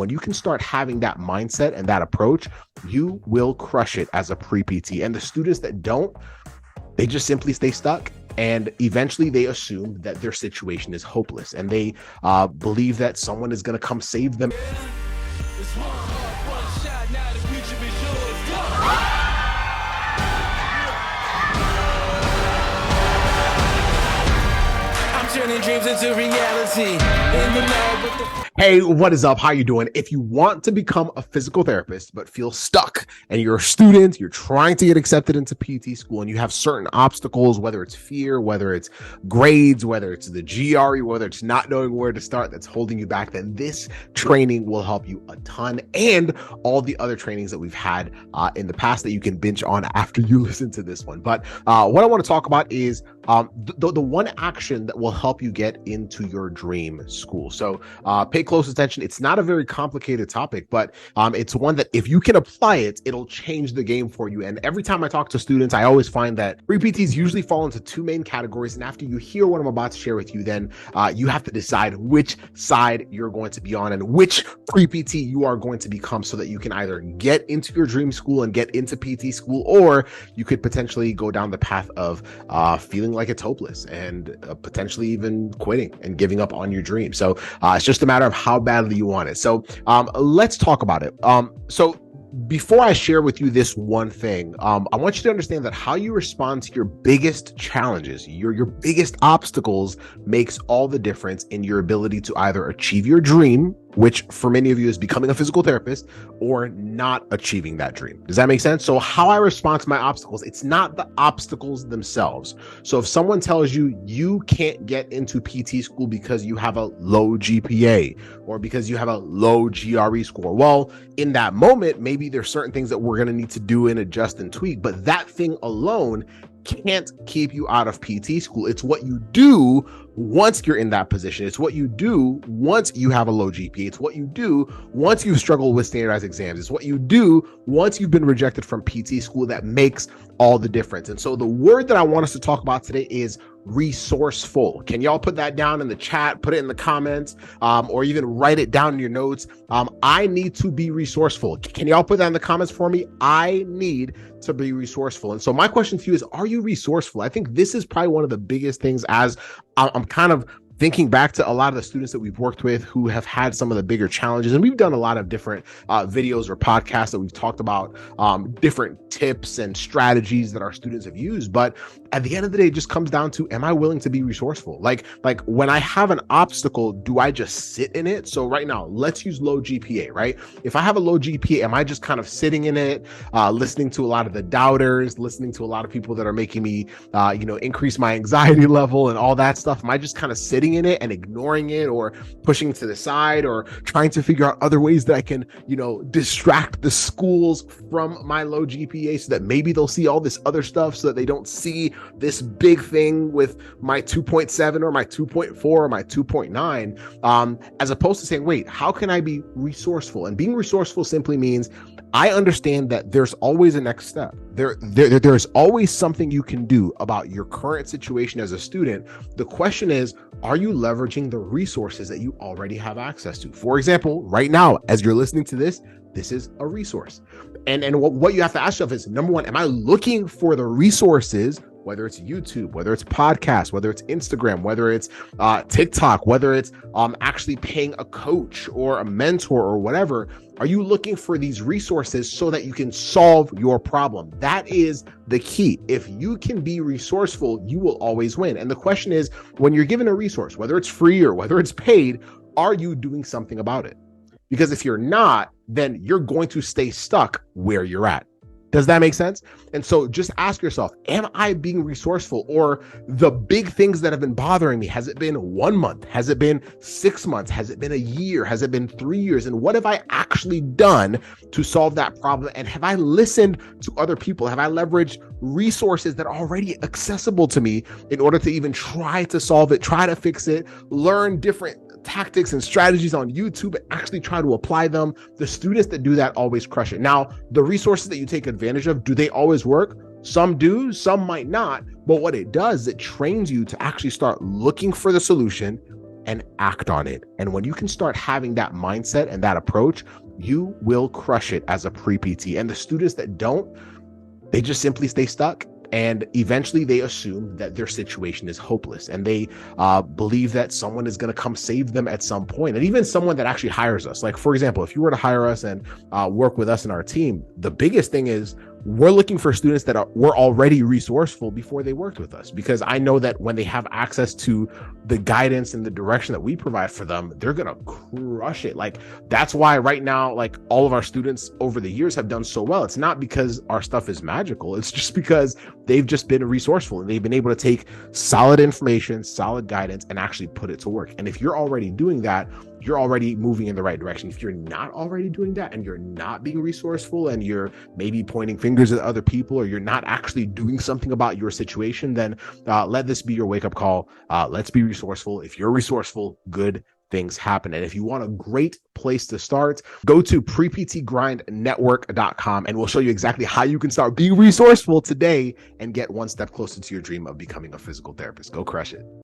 When you can start having that mindset and that approach, you will crush it as a pre-PT. And the students that don't, they just simply stay stuck. And eventually they assume that their situation is hopeless, and they believe that someone is going to come save them. Turning dreams into reality. Hey, what is up? How you doing? If you want to become a physical therapist but feel stuck, and you're a student, you're trying to get accepted into PT school, and you have certain obstacles, whether it's fear, whether it's grades, whether it's the GRE, whether it's not knowing where to start that's holding you back, then this training will help you a ton, and all the other trainings that we've had in the past that you can binge on after you listen to this one. But what I want to talk about is the one action that will help you get into your dream school. So pay close attention. It's not a very complicated topic, but it's one that if you can apply it, it'll change the game for you. And every time I talk to students, I always find that pre-PTs usually fall into two main categories. And after you hear what I'm about to share with you, then you have to decide which side you're going to be on and which pre-PT you are going to become, so that you can either get into your dream school and get into PT school, or you could potentially go down the path of feeling like it's hopeless and potentially even quitting and giving up on your dream. So it's just a matter of how badly you want it. So let's talk about it. So before I share with you this one thing, I want you to understand that how you respond to your biggest challenges, your biggest obstacles, makes all the difference in your ability to either achieve your dream, which for many of you is becoming a physical therapist, or not achieving that dream. Does that make sense? So how I respond to my obstacles, it's not the obstacles themselves. So if someone tells you you can't get into PT school because you have a low GPA or because you have a low GRE score, well, in that moment, maybe there's certain things that we're going to need to do and adjust and tweak, but that thing alone can't keep you out of PT school. It's what you do once you're in that position. It's what you do once you have a low GPA. It's what you do once you've struggled with standardized exams. It's what you do once you've been rejected from PT school that makes all the difference. And so the word that I want us to talk about today is resourceful. Can y'all put that down in the chat, put it in the comments, or even write it down in your notes? I need to be resourceful. Can y'all put that in the comments for me? I need to be resourceful. And so my question to you is, are you resourceful? I think this is probably one of the biggest things, as I'm kind of thinking back to a lot of the students that we've worked with who have had some of the bigger challenges. And we've done a lot of different videos or podcasts that we've talked about different tips and strategies that our students have used. But at the end of the day, it just comes down to, am I willing to be resourceful? Like when I have an obstacle, do I just sit in it? So right now, let's use low GPA, right? If I have a low GPA, am I just kind of sitting in it, listening to a lot of the doubters, listening to a lot of people that are making me, increase my anxiety level and all that stuff? Am I just kind of sitting in it and ignoring it, or pushing to the side, or trying to figure out other ways that I can, distract the schools from my low GPA so that maybe they'll see all this other stuff, so that they don't see this big thing with my 2.7 or my 2.4 or my 2.9, as opposed to saying, wait, how can I be resourceful? And being resourceful simply means I understand that there's always a next step. There's always something you can do about your current situation as a student. The question is, are you leveraging the resources that you already have access to? For example, right now, as you're listening to this is a resource. And what you have to ask yourself is, number one, am I looking for the resources, whether it's YouTube, whether it's podcasts, whether it's Instagram, whether it's TikTok, whether it's actually paying a coach or a mentor or whatever? Are you looking for these resources so that you can solve your problem? That is the key. If you can be resourceful, you will always win. And the question is, when you're given a resource, whether it's free or whether it's paid, are you doing something about it? Because if you're not, then you're going to stay stuck where you're at. Does that make sense? And so just ask yourself, am I being resourceful? Or the big things that have been bothering me, has it been 1 month? Has it been 6 months? Has it been a year? Has it been 3 years? And what have I actually done to solve that problem? And have I listened to other people? Have I leveraged resources that are already accessible to me in order to even try to solve it, try to fix it, learn different tactics and strategies on YouTube and actually try to apply them? The students that do that always crush it. Now, the resources that you take advantage of, do they always work? Some do, some might not. But what it does, it trains you to actually start looking for the solution and act on it. And when you can start having that mindset and that approach, you will crush it as a pre-PT. And the students that don't, they just simply stay stuck. And eventually they assume that their situation is hopeless, and they believe that someone is going to come save them at some point. And even someone that actually hires us, like, for example, if you were to hire us and work with us in our team, the biggest thing is we're looking for students that were already resourceful before they worked with us, because I know that when they have access to the guidance and the direction that we provide for them, they're going to crush it. Like, that's why right now, like, all of our students over the years have done so well. It's not because our stuff is magical. It's just because they've just been resourceful and they've been able to take solid information, solid guidance, and actually put it to work. And if you're already doing that, you're already moving in the right direction. If you're not already doing that and you're not being resourceful and you're maybe pointing fingers at other people, or you're not actually doing something about your situation, then let this be your wake-up call. Let's be resourceful. If you're resourceful, good things happen. And if you want a great place to start, go to preptgrindnetwork.com and we'll show you exactly how you can start being resourceful today and get one step closer to your dream of becoming a physical therapist. Go crush it.